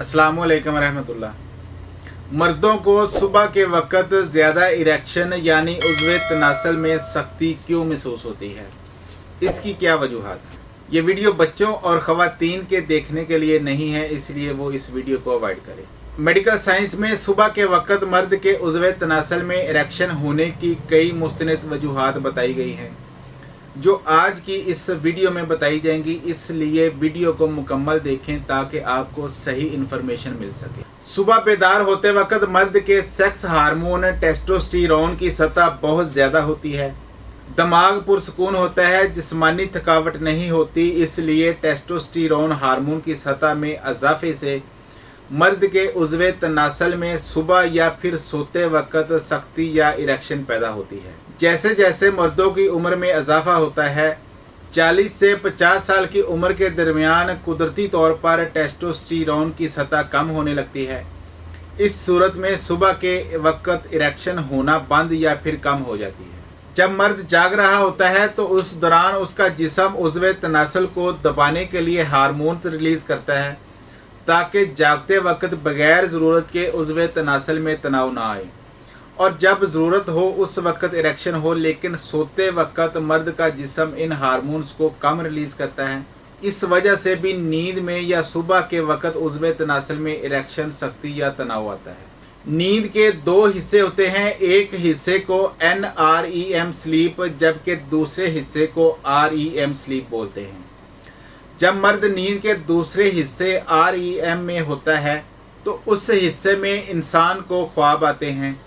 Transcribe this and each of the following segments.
अस्सलामुअलैकुम रहमतुल्लाह। मर्दों को सुबह के वक़्त ज़्यादा इरेक्शन यानी उज़्वे तनासल में सख्ती क्यों महसूस होती है, इसकी क्या वजूहात है? ये वीडियो बच्चों और ख़वातीन के देखने के लिए नहीं है, इसलिए वो इस वीडियो को अवॉइड करें। मेडिकल साइंस में सुबह के वक़्त मर्द के उज़्वे तनासल में इरेक्शन होने की कई मुस्तनद वजूहात बताई गई हैं, जो आज की इस वीडियो में बताई जाएंगी। इसलिए वीडियो को मुकम्मल देखें ताकि आपको सही इन्फॉर्मेशन मिल सके। सुबह बेदार होते वक्त मर्द के सेक्स हार्मोन टेस्टोस्टेरोन की सतह बहुत ज़्यादा होती है। दिमाग पुरसकून होता है, जिस्मानी थकावट नहीं होती। इसलिए टेस्टोस्टेरोन हार्मोन की सतह में इजाफे से मर्द के उज़्वे तनासल में सुबह या फिर सोते वक्त सख्ती या इरेक्शन पैदा होती है। जैसे जैसे मर्दों की उम्र में इजाफा होता है, 40 से 50 साल की उम्र के दरमियान कुदरती तौर पर टेस्टोस्टेरोन की सतह कम होने लगती है। इस सूरत में सुबह के वक्त इरेक्शन होना बंद या फिर कम हो जाती है। जब मर्द जाग रहा होता है तो उस दौरान उसका जिस्म उज़्वे तनासल को दबाने के लिए हार्मोन्स रिलीज़ करता है, ताकि जागते वक्त बगैर ज़रूरत के उज़्वे तनासल में तनाव ना आए और जब ज़रूरत हो उस वक्त इरेक्शन हो। लेकिन सोते वक्त मर्द का जिस्म इन हार्मोन्स को कम रिलीज़ करता है। इस वजह से भी नींद में या सुबह के वक्त उज़्वे तनासल में इरेक्शन, सख्ती या तनाव आता है। नींद के दो हिस्से होते हैं, एक हिस्से को NREM स्लीप जबकि दूसरे हिस्से को REM स्लीप बोलते हैं। जब मर्द नींद के दूसरे हिस्से REM में होता है तो उस हिस्से में इंसान को ख्वाब आते हैं।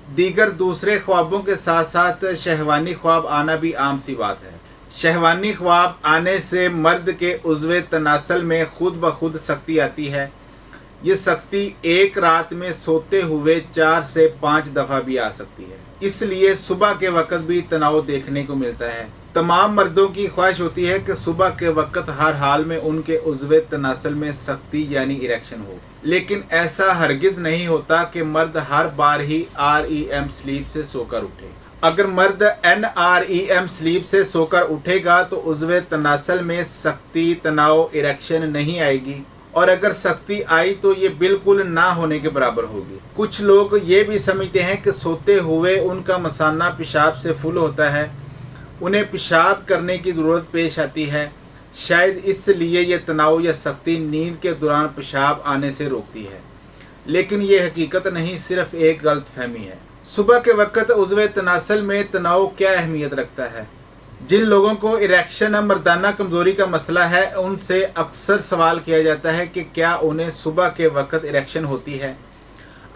दीगर दूसरे ख्वाबों के साथ साथ शहवानी ख्वाब आना भी आम सी बात है। शहवानी ख्वाब आने से मर्द के उज़्वे तनासल में खुद ब खुद सख्ती आती है। ये सख्ती एक रात में सोते हुए 4 से 5 दफ़ा भी आ सकती है। इसलिए सुबह के वक्त भी तनाव देखने को मिलता है। तमाम मर्दों की ख्वाहिश होती है कि सुबह के वक्त हर हाल में उनके उज़्वे तनासल में सख्ती यानी इरेक्शन हो, लेकिन ऐसा हरगिज़ नहीं होता कि मर्द हर बार ही REM स्लीप से सोकर उठे। अगर मर्द NREM स्लीप से सोकर उठेगा तो उज़्वे तनासल में सख्ती, तनाव, इरेक्शन नहीं आएगी, और अगर सख्ती आई तो ये बिल्कुल ना होने के बराबर होगी। कुछ लोग ये भी समझते हैं कि सोते हुए उनका मसाना पेशाब से फुल होता है, उन्हें पेशाब करने की ज़रूरत पेश आती है। शायद इसलिए ये तनाव या सख्ती नींद के दौरान पेशाब आने से रोकती है, लेकिन ये हकीकत नहीं, सिर्फ एक गलत फहमी है। सुबह के वक्त उज़्वे तनासल में तनाव क्या अहमियत रखता है? जिन लोगों को इरेक्शन मर्दाना कमज़ोरी का मसला है, उनसे अक्सर सवाल किया जाता है कि क्या उन्हें सुबह के वक्त इरेक्शन होती है।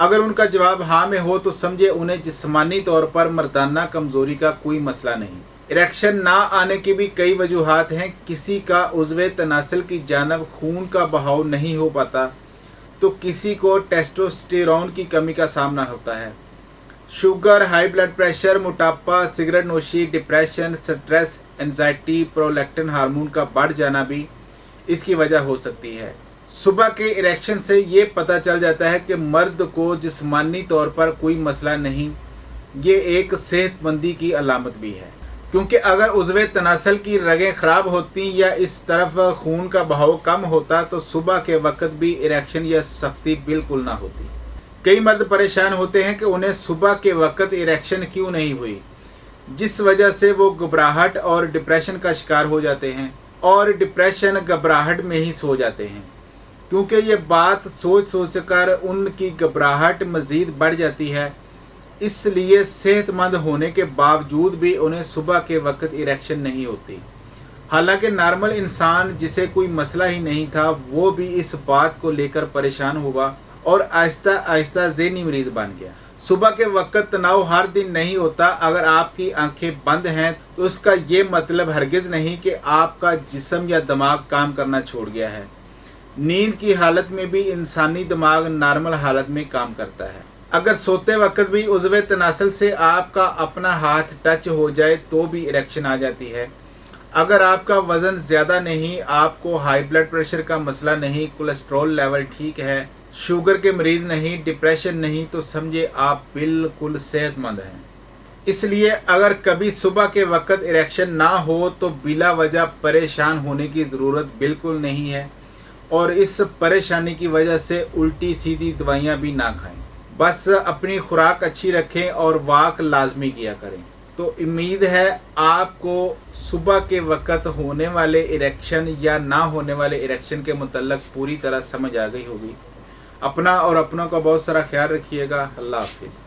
अगर उनका जवाब हाँ में हो तो समझे उन्हें जिस्मानी तौर पर मर्दाना कमज़ोरी का कोई मसला नहीं। इरेक्शन ना आने की भी कई वजूहात हैं। किसी का उज़्वे तनासल की जानब खून का बहाव नहीं हो पाता, तो किसी को टेस्टोस्टेरोन की कमी का सामना होता है। शुगर, हाई ब्लड प्रेशर, मोटापा, सिगरेट नोशी, depression, stress, anxiety, prolactin hormone का बढ़ जाना भी इसकी वजह हो सकती है। सुबह के इरेक्शन से ये पता चल जाता है कि मर्द को जिस्मानी तौर पर कोई मसला नहीं। ये एक सेहतमंदी की अलामत भी है, क्योंकि अगर उज़्वे तनासल की रगें ख़राब होती या इस तरफ खून का बहाव कम होता तो सुबह के वक्त भी इरेक्शन या सख्ती बिल्कुल ना होती। कई मर्द परेशान होते हैं कि उन्हें सुबह के वक्त इरेक्शन क्यों नहीं हुई, जिस वजह से वो घबराहट और डिप्रेशन का शिकार हो जाते हैं, और डिप्रेशन घबराहट में ही सो जाते हैं, क्योंकि ये बात सोच सोच कर उनकी घबराहट मज़ीद बढ़ जाती है। इसलिए सेहतमंद होने के बावजूद भी उन्हें सुबह के वक्त इरेक्शन नहीं होती। हालांकि नॉर्मल इंसान जिसे कोई मसला ही नहीं था, वो भी इस बात को लेकर परेशान हुआ और आहिस्ता आहिस्ता ज़हनी मरीज़ बन गया। सुबह के वक्त तनाव हर दिन नहीं होता। अगर आपकी आंखें बंद हैं तो इसका ये मतलब हरगिज़ नहीं कि आपका जिस्म या दिमाग काम करना छोड़ गया है। नींद की हालत में भी इंसानी दिमाग नॉर्मल हालत में काम करता है। अगर सोते वक्त भी उज़्वे तनासल से आपका अपना हाथ टच हो जाए तो भी इरेक्शन आ जाती है। अगर आपका वज़न ज़्यादा नहीं, आपको हाई ब्लड प्रेशर का मसला नहीं, कोलेस्ट्रॉल लेवल ठीक है, शुगर के मरीज़ नहीं, डिप्रेशन नहीं, तो समझे आप बिल्कुल सेहतमंद हैं। इसलिए अगर कभी सुबह के वक्त इरेक्शन ना हो तो बिला वजह परेशान होने की ज़रूरत बिल्कुल नहीं है। اور اس پریشانی کی وجہ سے الٹی سیدھی دوائیاں بھی نہ کھائیں. بس اپنی خوراک اچھی رکھیں اور واک لازمی کیا کریں. تو امید ہے آپ کو صبح کے وقت ہونے والے اریکشن یا نہ ہونے والے اریکشن کے متعلق پوری طرح سمجھ آ گئی ہوگی. اپنا اور اپنوں کا بہت سارا خیال رکھیے گا. اللہ حافظ.